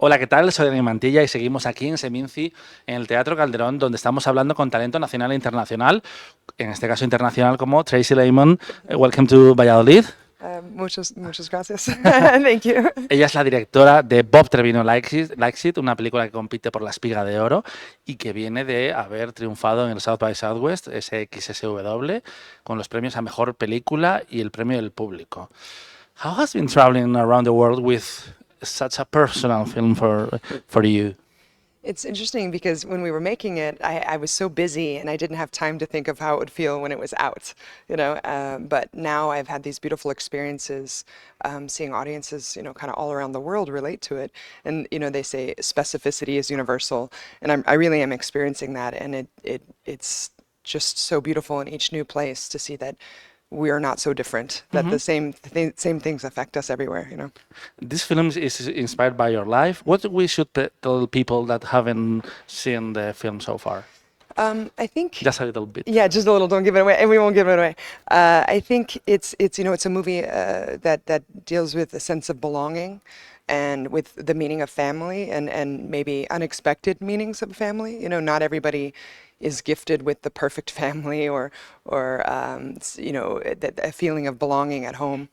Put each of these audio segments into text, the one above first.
Hola, ¿qué tal? Soy Dani Mantilla y seguimos aquí en Seminci, en el Teatro Calderón, donde estamos hablando con talento nacional e internacional, en este caso internacional como Tracie Laymon. Welcome to Valladolid. Muchas gracias. Thank you. Ella es la directora de Bob Trevino Likes It, una película que compite por la Espiga de Oro y que viene de haber triunfado en el South by Southwest, SXSW, con los premios a Mejor Película y el Premio del Público. How has been traveling around the world with such a personal film for you? It's interesting because when we were making it, I was so busy and I didn't have time to think of how it would feel when it was out, but now I've had these beautiful experiences, seeing audiences, kind of all around the world relate to it. And, they say specificity is universal, and I really am experiencing that. And it's just so beautiful in each new place to see that we are not so different, that the same things affect us everywhere. This film is inspired by your life. What we should tell people that haven't seen the film so far? I think Just a little bit. Yeah, just a little. Don't give it away, and we won't give it away. I think it's it's a movie that deals with a sense of belonging, and with the meaning of family, and maybe unexpected meanings of family. Not everybody is gifted with the perfect family or a feeling of belonging at home,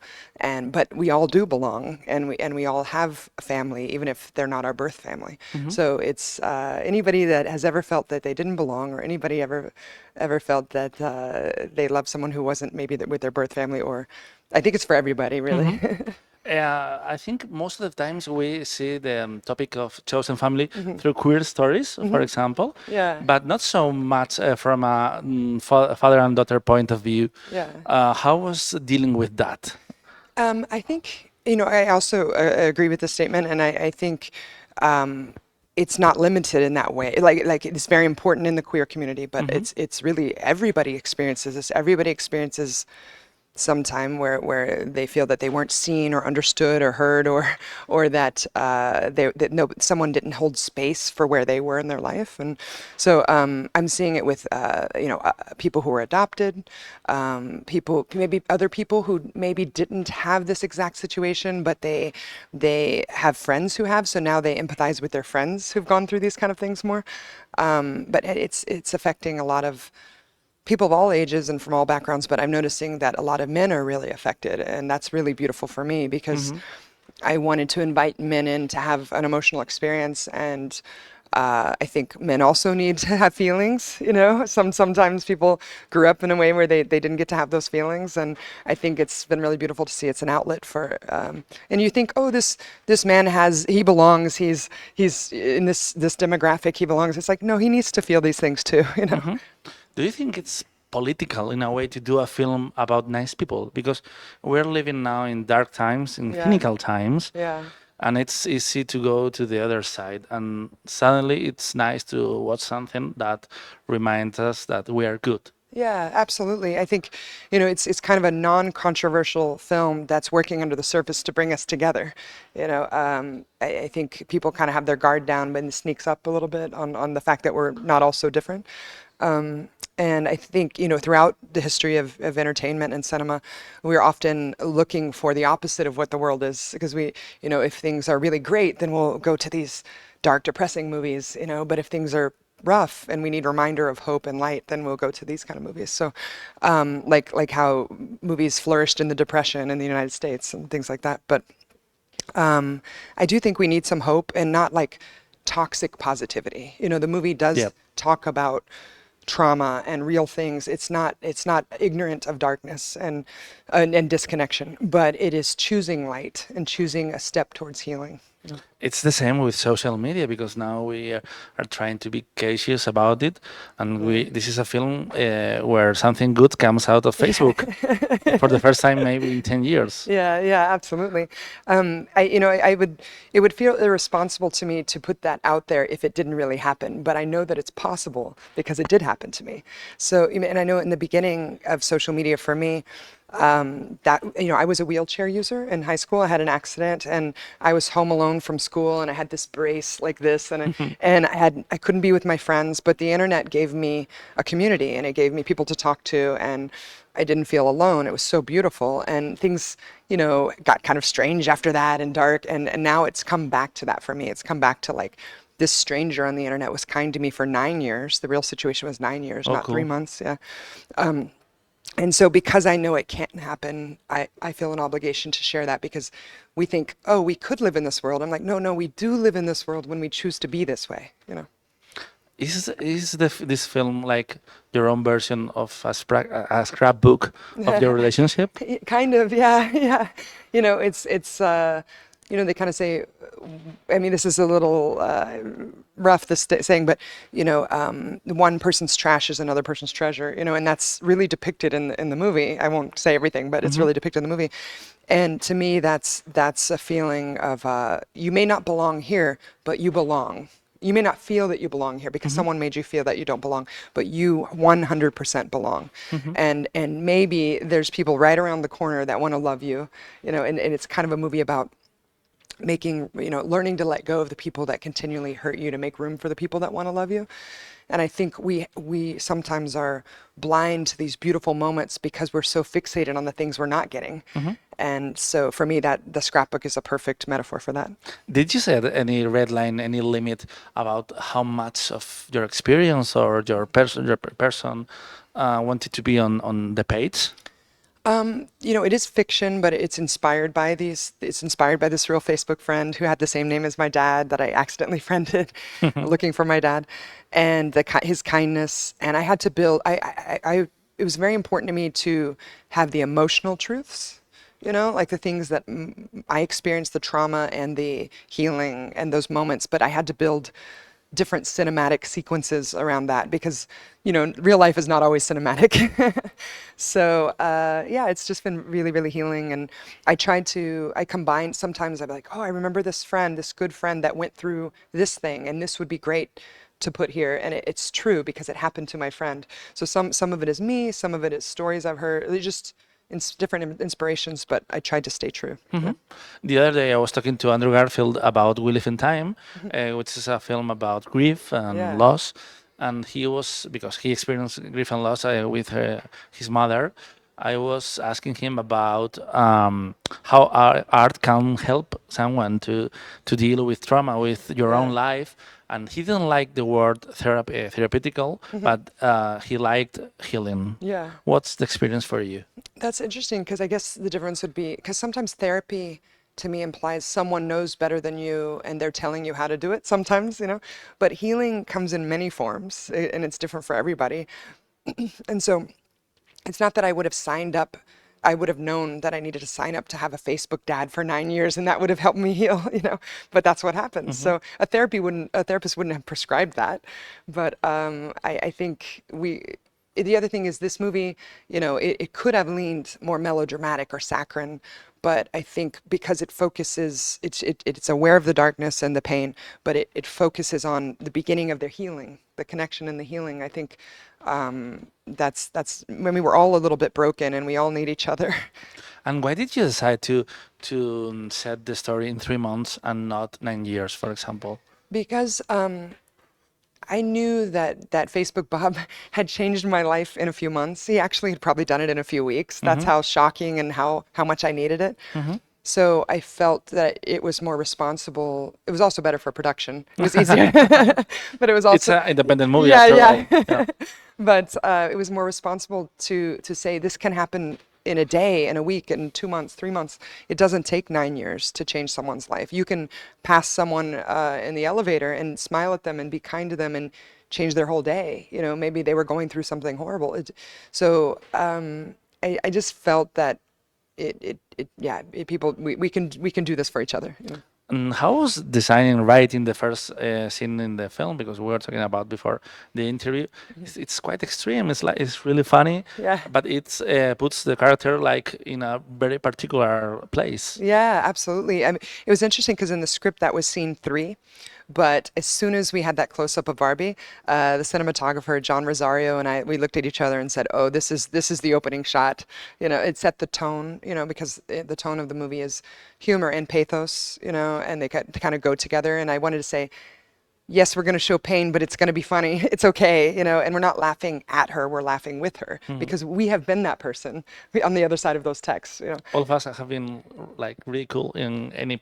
but we all do belong, and we all have a family, even if they're not our birth family. So it's anybody that has ever felt that they didn't belong, or anybody ever felt that they love someone who wasn't maybe with their birth family, or I think it's for everybody, really. I think most of the times we see the topic of chosen family through queer stories, for example, Yeah. but not so much from a father and daughter point of view. Yeah. How was dealing with that? I think, I also agree with the statement, and I think it's not limited in that way. Like it's very important in the queer community, but it's really everybody experiences this. Everybody experiences some time where they feel that they weren't seen or understood or heard, or that someone didn't hold space for where they were in their life. And so I'm seeing it with people who were adopted, maybe other people who maybe didn't have this exact situation, but they have friends who have, so now they empathize with their friends who've gone through these kind of things more. But it's affecting a lot of people of all ages and from all backgrounds, but I'm noticing that a lot of men are really affected, and that's really beautiful for me, because I wanted to invite men in to have an emotional experience, and I think men also need to have feelings. Sometimes people grew up in a way where they didn't get to have those feelings, and I think it's been really beautiful to see it's an outlet for. And you think, oh, this man he belongs. He's in this demographic. He belongs. It's like, no, he needs to feel these things too. Do you think it's political in a way to do a film about nice people? Because we're living now in dark times, in cynical times, Yeah. and it's easy to go to the other side. And suddenly it's nice to watch something that reminds us that we are good. Yeah, absolutely. I think, it's kind of a non-controversial film that's working under the surface to bring us together. I think people kind of have their guard down, but it sneaks up a little bit on the fact that we're not all so different. And I think, throughout the history of entertainment and cinema, we're often looking for the opposite of what the world is, because if things are really great, then we'll go to these dark, depressing movies, but if things are rough and we need a reminder of hope and light, then we'll go to these kind of movies. So, like how movies flourished in the Depression in the United States and things like that. But I do think we need some hope, and not like toxic positivity. The movie does talk about trauma and real things. It's not ignorant of darkness and disconnection, but it is choosing light and choosing a step towards healing. It's the same with social media, because now we are trying to be cautious about it, and this is a film where something good comes out of Facebook for the first time maybe in 10 years. Yeah, absolutely. It would feel irresponsible to me to put that out there if it didn't really happen, but I know that it's possible because it did happen to me. So, and I know in the beginning of social media for me, that, I was a wheelchair user in high school. I had an accident and I was home alone from school and I had this brace like this and I couldn't be with my friends, but the internet gave me a community and it gave me people to talk to and I didn't feel alone. It was so beautiful and things, got kind of strange after that and dark and now it's come back to that for me. It's come back to like this stranger on the internet was kind to me for 9 years. The real situation was 9 years, Oh, not 3 cool. months. Yeah. And so because I know it can't happen, I feel an obligation to share that because we think, oh, we could live in this world. I'm like, no, we do live in this world when we choose to be this way. This film like your own version of a scrapbook of your relationship? Kind of, yeah, yeah. They kind of say, I mean, this is a little rough, saying, but, one person's trash is another person's treasure, and that's really depicted in the movie. I won't say everything, but it's really depicted in the movie. And to me, that's a feeling of, you may not belong here, but you belong. You may not feel that you belong here because someone made you feel that you don't belong, but you 100% belong. And maybe there's people right around the corner that want to love you, and it's kind of a movie about learning to let go of the people that continually hurt you to make room for the people that want to love you. And I think we sometimes are blind to these beautiful moments because we're so fixated on the things we're not getting. And so for me, that the scrapbook is a perfect metaphor for that. Did you set any red line, any limit about how much of your experience or your person wanted to be on the page? It is fiction, but it's inspired by this real Facebook friend who had the same name as my dad that I accidentally friended looking for my dad and his kindness. And I had to build, it was very important to me to have the emotional truths, like the things that I experienced, the trauma and the healing and those moments, but I had to build different cinematic sequences around that because real life is not always cinematic. So it's just been really, really healing. And I combine, sometimes I'm like, oh, I remember this good friend that went through this thing and this would be great to put here. And it's true because it happened to my friend. So some of it is me, some of it is stories I've heard. They're just different inspirations, but I tried to stay true. The other day I was talking to Andrew Garfield about We Live in Time, which is a film about grief and loss. And because he experienced grief and loss with his mother, I was asking him about how art can help someone to deal with trauma, with your own life. And he didn't like the word therapeutical, but he liked healing. Yeah. What's the experience for you? That's interesting because I guess the difference would be, because sometimes therapy to me implies someone knows better than you and they're telling you how to do it sometimes, but healing comes in many forms and it's different for everybody. And so it's not that I would have known that I needed to sign up to have a Facebook dad for 9 years and that would have helped me heal, but that's what happens. So a therapist wouldn't have prescribed that. But I think the other thing is this movie, it could have leaned more melodramatic or saccharine, but I think because it focuses, it's aware of the darkness and the pain, but it focuses on the beginning of their healing, the connection and the healing. I think that's when we were all a little bit broken and we all need each other. And why did you decide to set the story in 3 months and not 9 years, for example? Because I knew that Facebook Bob had changed my life in a few months. He actually had probably done it in a few weeks. That's how shocking and how much I needed it. So I felt that it was more responsible. It was also better for production. It was easier, but it was also It's an independent movie. yeah, after all. yeah. But it was more responsible to say this can happen in a day, in a week, in 2 months, 3 months. It doesn't take 9 years to change someone's life. You can pass someone in the elevator and smile at them and be kind to them and change their whole day. Maybe they were going through something horrible. So I just felt that we can do this for each other. And how was designing writing the first scene in the film? Because we were talking about before the interview. It's quite extreme. It's really funny. Yeah. But it puts the character like in a very particular place. Yeah, absolutely. I mean, it was interesting because in the script that was scene 3, But as soon as we had that close-up of Barbie, the cinematographer, John Rosario, and we looked at each other and said, oh, this is the opening shot. You know, it set the tone, you know, because the tone of the movie is humor and pathos, you know, and they kind of go together. And I wanted to say, yes, we're going to show pain, but it's going to be funny. It's okay, you know, and we're not laughing at her, we're laughing with her because we have been that person on the other side of those texts, you know. All of us have been like really cool in any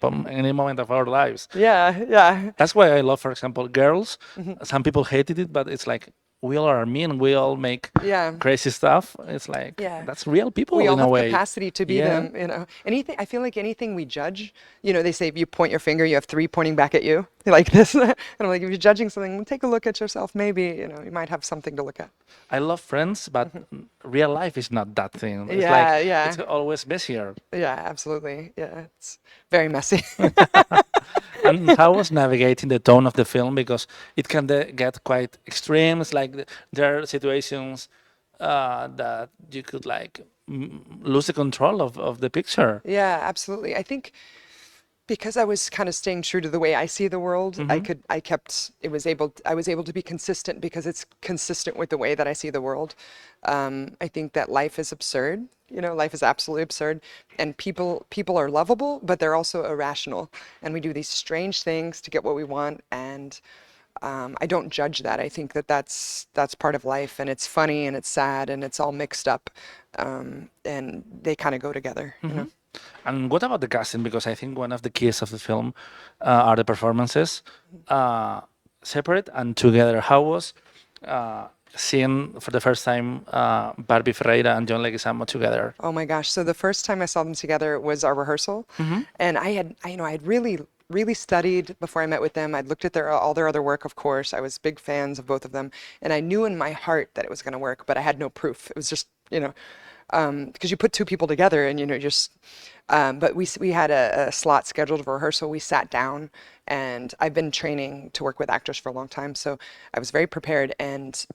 moment of our lives. Yeah. That's why I love, for example, Girls. Some people hated it, but it's like we all are mean. We all make Yeah. crazy stuff. It's like that's real people We all in a have way. capacity to be them, you know. I feel like anything we judge, you know, they say if you point your finger, you have three pointing back at you, like this. And I'm like, if you're judging something, take a look at yourself. Maybe, you know, you might have something to look at. I love Friends, but real life is not that thing. It's it's always messier. Yeah, absolutely. Yeah, it's very messy. And how was navigating the tone of the film, because it can get quite extreme. It's like there are situations that you could like lose the control of the picture. Yeah, absolutely. I think because I was kind of staying true to the way I see the world, I was able to be consistent because it's consistent with the way that I see the world. I think that life is absurd. You know, life is absolutely absurd, and people are lovable, but they're also irrational, and we do these strange things to get what we want, and I don't judge that. I think that that's part of life, and it's funny and it's sad and it's all mixed up, and they kind of go together. You know? And what about the casting? Because I think one of the keys of the film are the performances, separate and together. How was seeing for the first time Barbie Ferreira and John Leguizamo together? Oh my gosh! So the first time I saw them together was our rehearsal, and I had really studied before I met with them. I'd looked at all their other work, of course. I was big fans of both of them, and I knew in my heart that it was going to work, but I had no proof. It was just, you know, because you put two people together and, you know, just, but we had a slot scheduled for rehearsal. We sat down, and I've been training to work with actors for a long time, so I was very prepared, and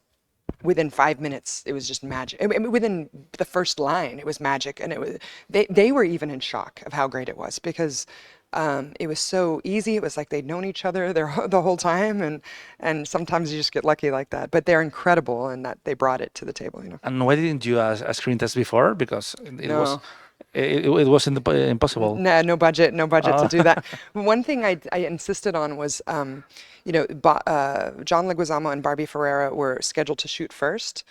within 5 minutes, it was just magic. I mean, within the first line, it was magic, and they were even in shock of how great it was, because it was so easy. It was like they'd known each other the whole time, and sometimes you just get lucky like that. But they're incredible, and that they brought it to the table, you know. And why didn't you a screen test before? Because it was No. it was impossible. Nah, no budget to do that. One thing I insisted on was, you know, John Leguizamo and Barbie Ferreira were scheduled to shoot first,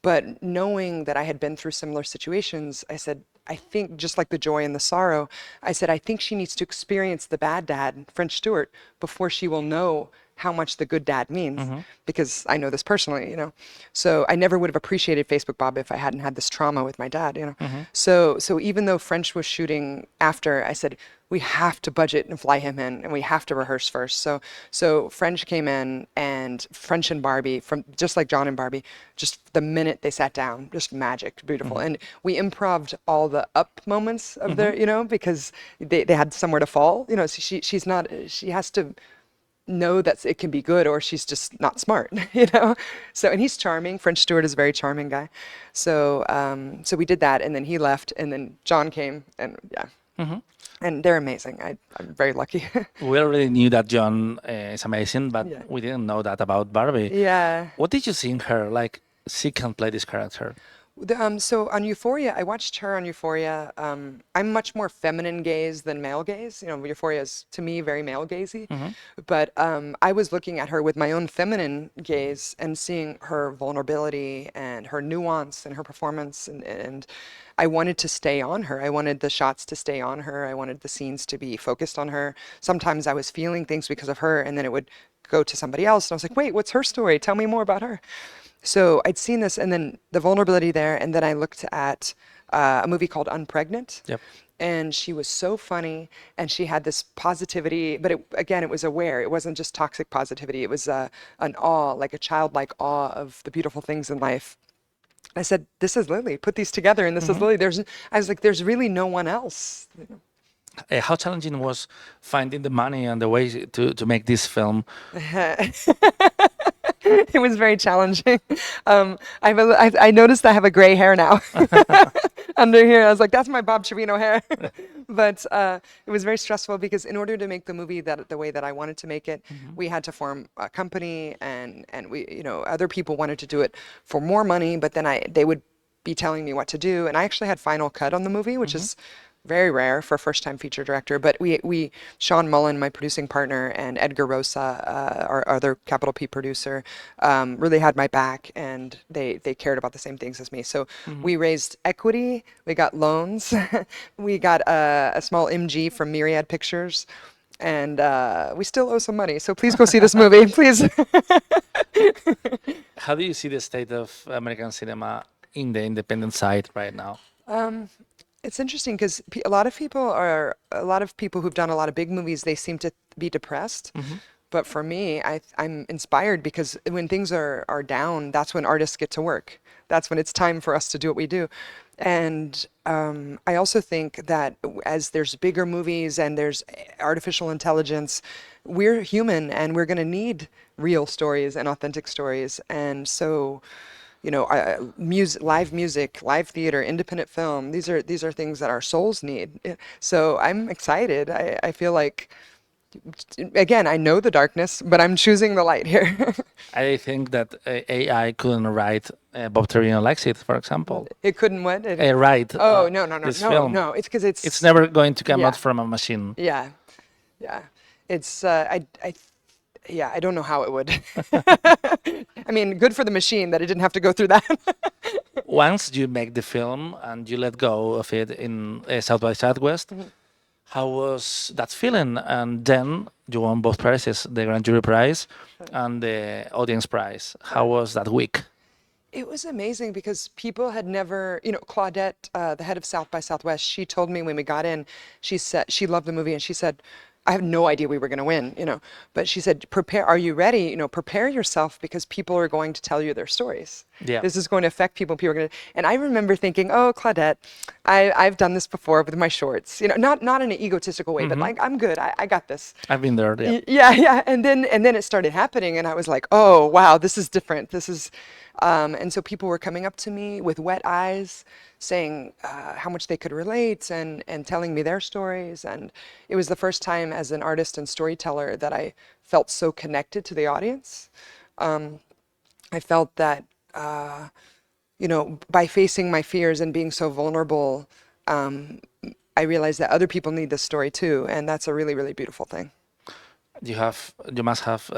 but knowing that I had been through similar situations, I said, I think just like the joy and the sorrow, I said, I think she needs to experience the bad dad, French Stewart, before she will know how much the good dad means, because I know this personally, you know. So I never would have appreciated Facebook Bob if I hadn't had this trauma with my dad, you know. So even though French was shooting after, I said, we have to budget and fly him in, and we have to rehearse first. So French came in, and French and Barbie, from just like John and Barbie, just the minute they sat down, just magic, beautiful. And we improv'd all the up moments of their, you know, because they had somewhere to fall, you know. So she has to know that it can be good, or she's just not smart, you know. So, and he's charming. French Stewart is a very charming guy. So so we did that, and then he left, and then John came, and and they're amazing. I'm very lucky. We already knew that John is amazing, but we didn't know that about Barbie. Yeah. What did you see in her? Like, she can play this character. So on Euphoria, I watched her on Euphoria. I'm much more feminine gaze than male gaze. You know, Euphoria is, to me, very male gazy. But I was looking at her with my own feminine gaze and seeing her vulnerability and her nuance and her performance. And I wanted to stay on her. I wanted the shots to stay on her. I wanted the scenes to be focused on her. Sometimes I was feeling things because of her, and then it would go to somebody else. And I was like, wait, what's her story? Tell me more about her. So I'd seen this, and then the vulnerability there, and then I looked at a movie called Unpregnant. Yep. And she was so funny, and she had this positivity, but it was aware. It wasn't just toxic positivity. It was an awe, like a childlike awe of the beautiful things in life. I said, this is Lily. Put these together, and this is Lily. I was like, there's really no one else. How challenging was finding the money and the way to make this film? It was very challenging. I noticed I have a gray hair now under here. I was like, that's my Bob Trevino hair. But it was very stressful because in order to make the movie the way that I wanted to make it, we had to form a company, and we, other people wanted to do it for more money, but then they would be telling me what to do, and I actually had final cut on the movie, which is very rare for a first-time feature director. But Sean Mullen, my producing partner, and Edgar Rosa, our other capital P producer, really had my back, and they cared about the same things as me. So we raised equity, we got loans, we got a small MG from Myriad Pictures, and we still owe some money. So please go see this movie, please. How do you see the state of American cinema in the independent side right now? It's interesting because a lot of people who've done a lot of big movies, they seem to be depressed. But for me, I'm inspired because when things are down, that's when artists get to work. That's when it's time for us to do what we do. And I also think that as there's bigger movies and there's artificial intelligence, we're human and we're going to need real stories and authentic stories. And so, live music, live theater, independent film, these are things that our souls need. So I'm excited. I feel like, again, I know the darkness, but I'm choosing the light here. I think that AI couldn't write Bob Trevino Likes It, for example. It couldn't what? Write this film. No. It's because It's never going to come out from a machine. Yeah. It's I don't know how it would. I mean, good for the machine that it didn't have to go through that. Once you make the film and you let go of it in South by Southwest, how was that feeling? And then you won both prizes, the Grand Jury Prize and the Audience Prize. How was that week? It was amazing because people had never, Claudette, the head of South by Southwest, she told me when we got in, she said she loved the movie, and she said, I have no idea we were going to win, but she said, are you ready? Prepare yourself because people are going to tell you their stories. Yeah. This is going to affect people. And I remember thinking, oh, Claudette, I've done this before with my shorts, not in an egotistical way, but like, I'm good. I got this. I've been there. Yeah. Yeah. And then it started happening, and I was like, oh, wow, this is different. This is, and so people were coming up to me with wet eyes, saying how much they could relate and telling me their stories. And it was the first time as an artist and storyteller that I felt so connected to the audience. I felt that, by facing my fears and being so vulnerable, I realized that other people need this story too. And that's a really, really beautiful thing. You must have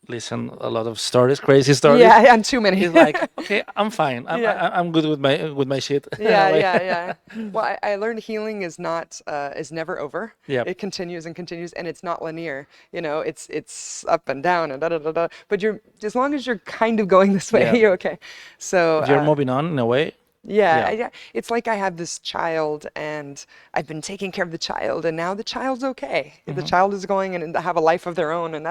listened a lot of stories, crazy stories. Yeah, and too many. It's like, okay, I'm fine. I'm good with my shit. Yeah. Well, I learned healing is never over. Yeah. It continues and continues, and it's not linear. It's up and down and da da da da. But as long as you're kind of going this way, you're okay. So you're moving on in a way. Yeah. It's like I have this child, and I've been taking care of the child, and now the child's okay. The child is going and have a life of their own, and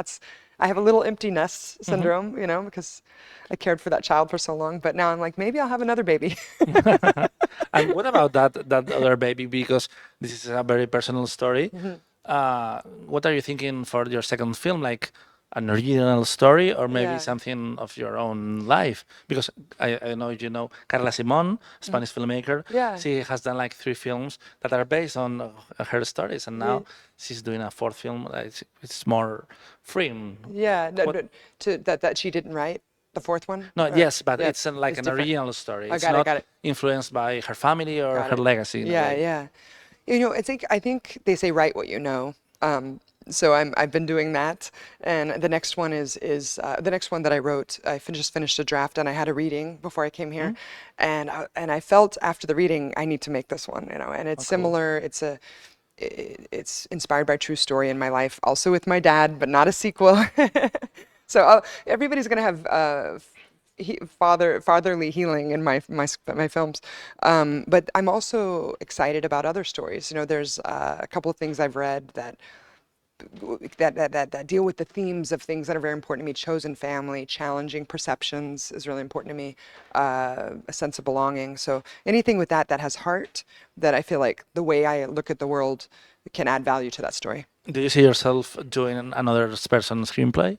I have a little empty nest syndrome, because I cared for that child for so long. But now I'm like, maybe I'll have another baby. And what about that other baby? Because this is a very personal story. What are you thinking for your second film? Like an original story, or maybe something of your own life? Because I don't know if you know Carla Simón, Spanish filmmaker. Yeah. She has done like 3 films that are based on her stories, and now she's doing a 4th film. It's more free. Yeah, that she didn't write the 4th one. No, yes, but it's an different. original story. I It's got not it. influenced by her family or her legacy. in a way. Yeah. I think they say write what you know. So I've been doing that, and the next one is the next one that I wrote. I just finished a draft, and I had a reading before I came here, and I felt after the reading I need to make this one, and it's similar. It's inspired by a true story in my life, also with my dad, but not a sequel. So everybody's gonna have fatherly healing in my films, but I'm also excited about other stories. There's a couple of things I've read that deal with the themes of things that are very important to me. Chosen family, challenging perceptions is really important to me. A sense of belonging. So anything with that has heart, that I feel like the way I look at the world can add value to that story. Do you see yourself doing another person's screenplay?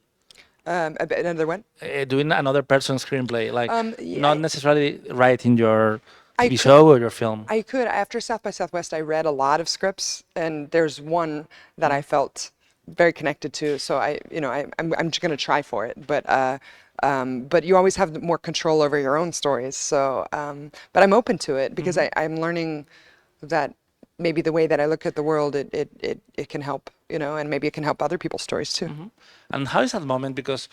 Another one? Doing another person's screenplay, like Yeah, not necessarily writing your I TV could- show or your film. I could. After South by Southwest, I read a lot of scripts, and there's one that I felt very connected to. So I'm just gonna try for it. But you always have more control over your own stories. So, but I'm open to it because I'm learning that maybe the way that I look at the world, it can help, and maybe it can help other people's stories too. And how is that moment? Because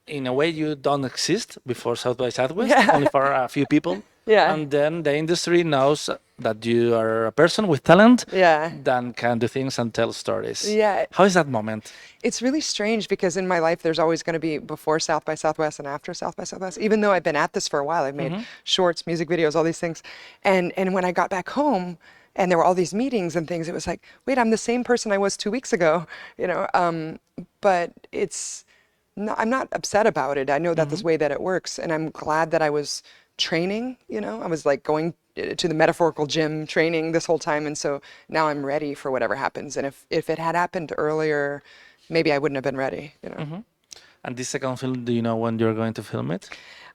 in a way you don't exist before South by Southwest, Yeah. only for a few people. Yeah. And then the industry knows that you are a person with talent Yeah. that can do things and tell stories. Yeah. How is that moment? It's really strange because in my life, there's always going to be before South by Southwest and after South by Southwest. Even though I've been at this for a while, I've made shorts, music videos, all these things. And when I got back home and there were all these meetings and things, it was like, wait, I'm the same person I was 2 weeks ago, but I'm not upset about it. I know that's the way that it works. And I'm glad that I was training, I was like going to the metaphorical gym training this whole time. And so now I'm ready for whatever happens. And if it had happened earlier, maybe I wouldn't have been ready, And this second film, do you know when you're going to film it?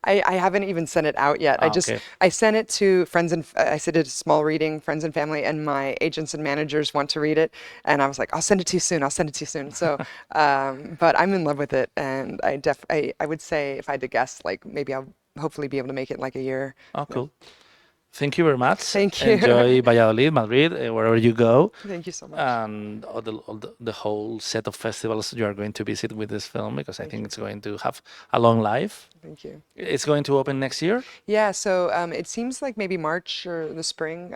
I haven't even sent it out yet. Okay. I sent it to friends and I did a small reading, friends and family, and my agents and managers want to read it. And I was like, I'll send it to you soon. I'll send it to you soon. So, but I'm in love with it. And I would say if I had to guess, like maybe I'll hopefully be able to make it in like a year. Oh, cool. Thank you very much. Thank you. Enjoy Valladolid, Madrid, wherever you go. Thank you so much. And all the whole set of festivals you are going to visit with this film, because I think it's going to have a long life. Thank you. It's going to open next year? Yeah, so it seems like maybe March or the spring.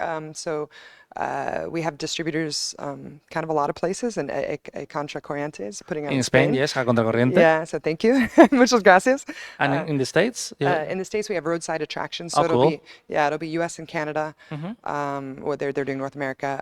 We have distributors kind of a lot of places, and a Contra Corriente is putting out In Spain, yes, a Contracorriente. Yeah, so thank you. Muchas gracias. And in the States? In the States, we have Roadside Attractions, so Oh, cool. it'll be U.S. and Canada, or they're doing North America,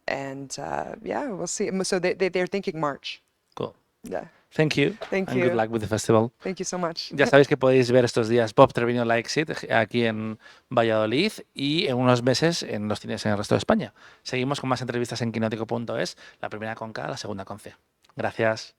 we'll see. So they're thinking March. Cool. Yeah. Thank you. Thank and you. good luck with the festival. Thank you so much. Ya sabéis que podéis ver estos días Bob Trevino Likes It aquí en Valladolid y en unos meses en los cines en el resto de España. Seguimos con más entrevistas en kinótico.es, la primera con K, la segunda con C. Gracias.